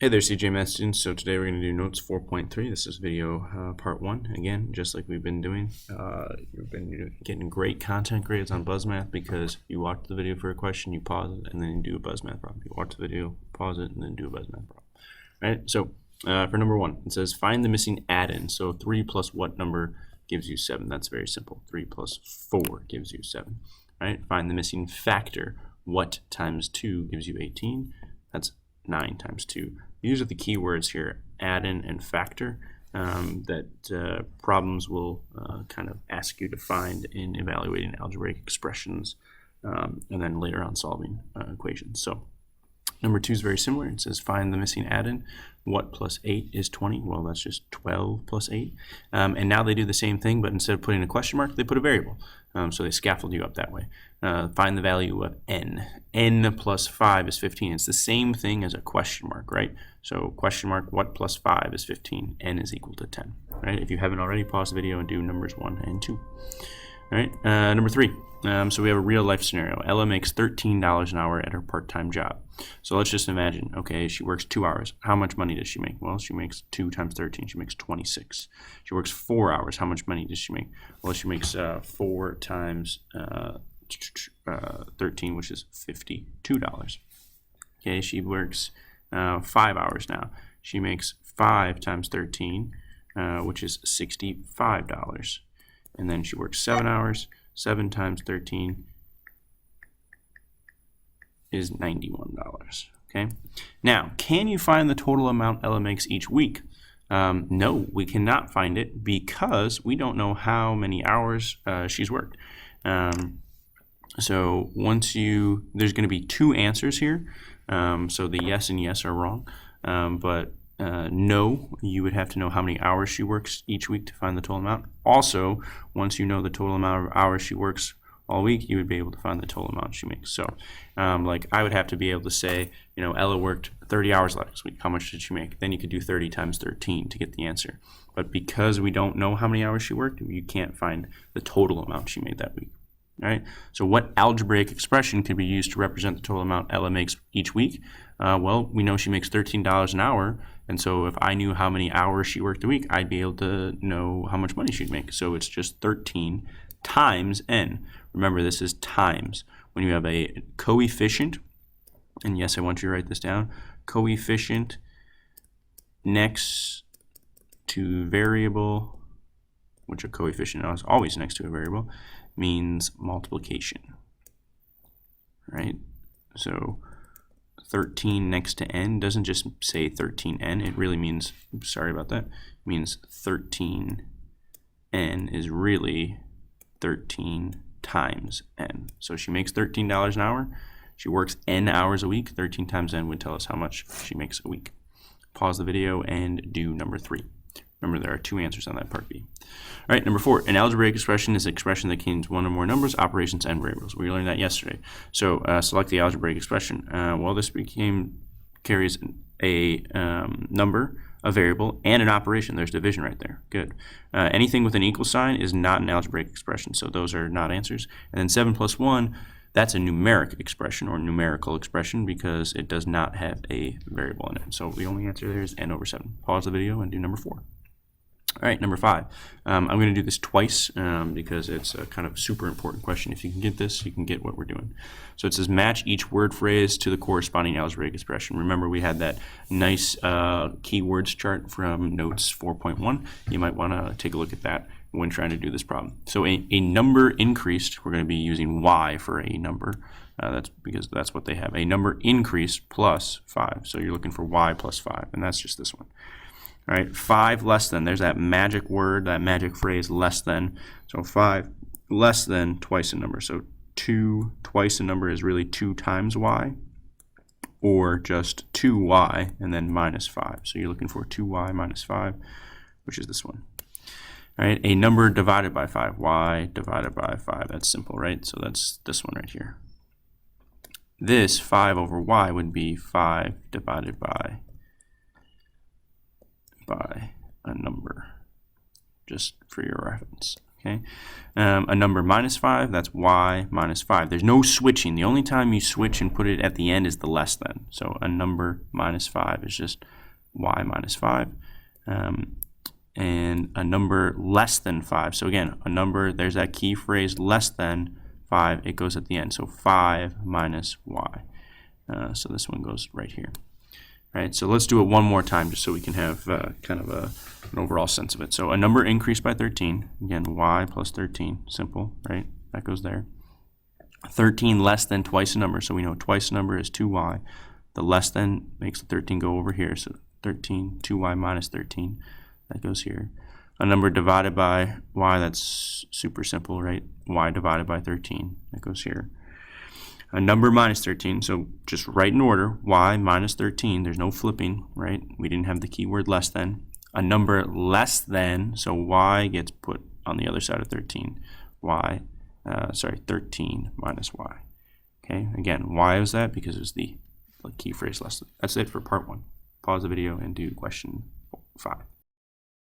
Hey there, CJ students. So today we're going to do notes 4.3. This is video part 1. Again, just like we've been doing. You've been getting great content grades on BuzzMath because you watch the video for a question, you pause it, and then you do a BuzzMath problem. You watch the video, pause it, and then do a BuzzMath problem. All right, so for number 1, it says find the missing addend. So 3 plus what number gives you 7? That's very simple. 3 plus 4 gives you 7. All right, find the missing factor. What times 2 gives you 18? That's 9 times 2. These are the key words here, addend and factor, that problems will kind of ask you to find in evaluating algebraic expressions and then later on solving equations. So number 2 is very similar. It says find the missing addend. What plus 8 is 20? Well, that's just 12 plus 8. And now they do the same thing, but instead of putting a question mark, they put a variable. So they scaffold you up that way. Find the value of n. n plus 5 is 15. It's the same thing as a question mark, right? So question mark, what plus 5 is 15? N is equal to 10, right? If you haven't already, pause the video and do numbers 1 and 2. All right, number 3. So we have a real life scenario. Ella makes $13 an hour at her part-time job. So let's just imagine, okay, she works 2 hours. How much money does she make? Well, she makes 2 times 13. She makes 26. She works 4 hours. How much money does she make? Well, she makes 4 times 13, which is $52. Okay, she works 5 hours now. She makes 5 times 13, which is $65. And then she works 7 hours. 7 times 13 is $91. Okay. Now, can you find the total amount Ella makes each week? No, we cannot find it because we don't know how many hours she's worked. So once there's going to be 2 answers here. So the yes and yes are wrong. But no, you would have to know how many hours she works each week to find the total amount. Also, once you know the total amount of hours she works all week, you would be able to find the total amount she makes. So, like I would have to be able to say, Ella worked 30 hours last week. How much did she make? Then you could do 30 times 13 to get the answer. But because we don't know how many hours she worked, you can't find the total amount she made that week. All right. So what algebraic expression could be used to represent the total amount Ella makes each week? Well, we know she makes $13 an hour. And so if I knew how many hours she worked a week, I'd be able to know how much money she'd make. So it's just 13 times n. Remember, this is times. When you have a coefficient, and yes, I want you to write this down, coefficient next to variable, which a coefficient is always next to a variable, means multiplication, right? So 13 next to n doesn't just say 13n. It really means, sorry about that, it means 13n is really 13 times n. So she makes $13 an hour. She works n hours a week. 13 times n would tell us how much she makes a week. Pause the video and do number 3. Remember, there are 2 answers on that part B. All right, number 4. An algebraic expression is an expression that contains one or more numbers, operations, and variables. We learned that yesterday. So select the algebraic expression. Well, this carries a number, a variable, and an operation. There's division right there. Good. Anything with an equal sign is not an algebraic expression, so those are not answers. And then 7 plus 1, that's a numeric expression or numerical expression because it does not have a variable in it. So the only answer there is n over 7. Pause the video and do number 4. All right, number 5. I'm going to do this twice because it's a kind of super important question. If you can get this, you can get what we're doing. So it says match each word phrase to the corresponding algebraic expression. Remember, we had that nice keywords chart from notes 4.1. You might want to take a look at that when trying to do this problem. So a number increased, we're going to be using y for a number. That's because that's what they have. A number increased plus 5. So you're looking for y plus 5, and that's just this one. All right, 5 less than, there's that magic word, that magic phrase, less than. So 5 less than twice a number. So 2 twice a number is really 2 times y, or just 2y and then minus 5. So you're looking for 2y minus 5, which is this one. All right, a number divided by 5, y divided by 5. That's simple, right? So that's this one right here. This 5 over y would be 5 divided by a number, just for your reference. Okay, a number minus 5, that's y minus 5. There's no switching. The only time you switch and put it at the end is the less than. So a number minus 5 is just y minus 5. And a number less than 5. So again, a number, there's that key phrase less than 5, it goes at the end. So 5 minus y. So this one goes right here. All right, so let's do it one more time just so we can have kind of an overall sense of it. So a number increased by 13. Again, y plus 13. Simple, right? That goes there. 13 less than twice a number. So we know twice a number is 2y. The less than makes the 13 go over here. So 13, 2y minus 13. That goes here. A number divided by y, that's super simple, right? Y divided by 13. That goes here. A number minus 13, so just right in order, y minus 13, there's no flipping, right? We didn't have the keyword less than. A number less than, so y gets put on the other side of 13. 13 minus y. Okay, again, why was that? Because it was the key phrase less than. That's it for part 1. Pause the video and do question 5.